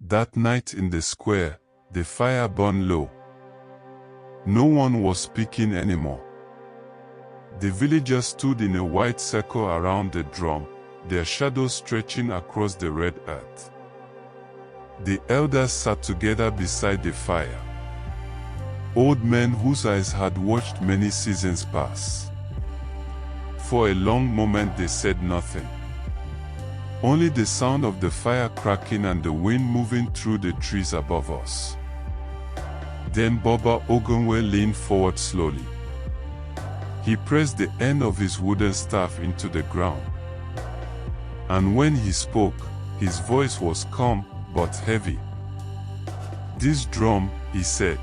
That night in the square, the fire burned low. No one was speaking anymore. The villagers stood in a wide circle around the drum, their shadows stretching across the red earth. The elders sat together beside the fire. Old men whose eyes had watched many seasons pass. For a long moment they said nothing. Only the sound of the fire crackling and the wind moving through the trees above us. Then Baba Ogunwe leaned forward slowly. He pressed the end of his wooden staff into the ground. And when he spoke, his voice was calm but heavy. "This drum," he said,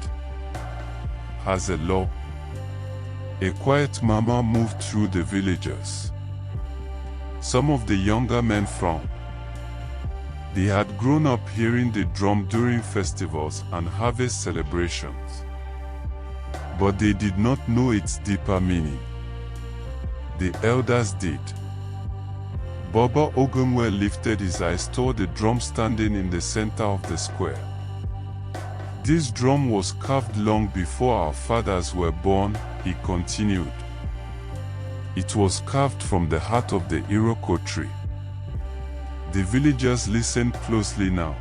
"has a law." A quiet murmur moved through the villagers. Some of the younger men frowned. They had grown up hearing the drum during festivals and harvest celebrations. But they did not know its deeper meaning. The elders did. Baba Ogunwe lifted his eyes toward the drum standing in the center of the square. "This drum was carved long before our fathers were born," he continued. "It was carved from the heart of the Iroko tree." The villagers listened closely now,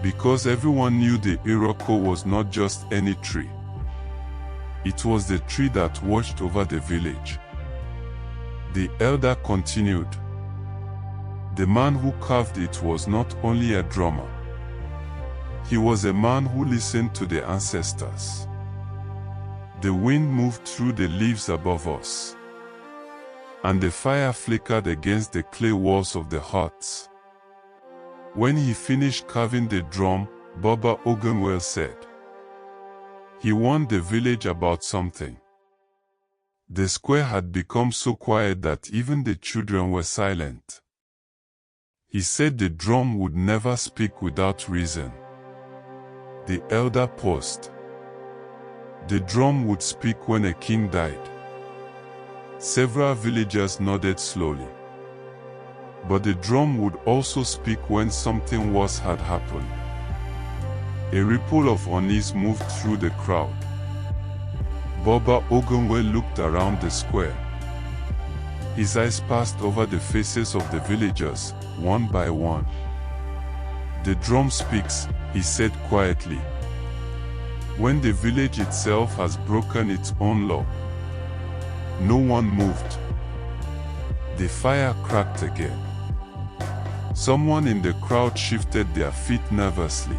because everyone knew the Iroko was not just any tree. It was the tree that watched over the village. The elder continued. "The man who carved it was not only a drummer. He was a man who listened to the ancestors." The wind moved through the leaves above us, and the fire flickered against the clay walls of the huts. When he finished carving the drum, Baba Ogunwe said, he warned the village about something. The square had become so quiet that even the children were silent. He said the drum would never speak without reason. The elder paused. The drum would speak when a king died. Several villagers nodded slowly. But the drum would also speak when something worse had happened. A ripple of unease moved through the crowd. Baba Ogunwe looked around the square. His eyes passed over the faces of the villagers, one by one. "The drum speaks," he said quietly, "when the village itself has broken its own law." No one moved. The fire cracked again. Someone in the crowd shifted their feet nervously.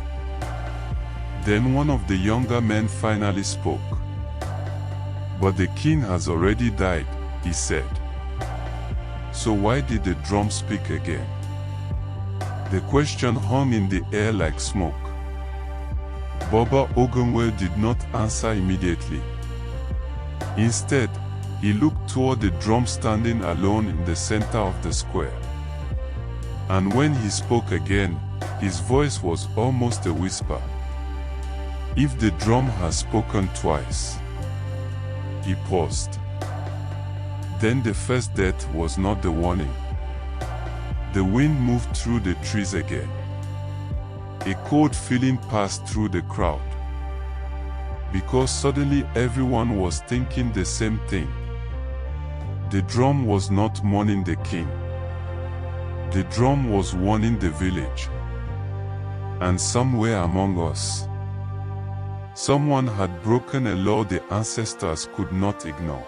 Then one of the younger men finally spoke. "But the king has already died," he said. "So why did the drum speak again?" The question hung in the air like smoke. Baba Ogunwe did not answer immediately. Instead, he looked toward the drum standing alone in the center of the square. And when he spoke again, his voice was almost a whisper. "If the drum has spoken twice..." He paused. Then the first death was not the warning. The wind moved through the trees again. A cold feeling passed through the crowd. Because suddenly everyone was thinking the same thing. The drum was not mourning the king. The drum was warning the village. And somewhere among us, someone had broken a law the ancestors could not ignore.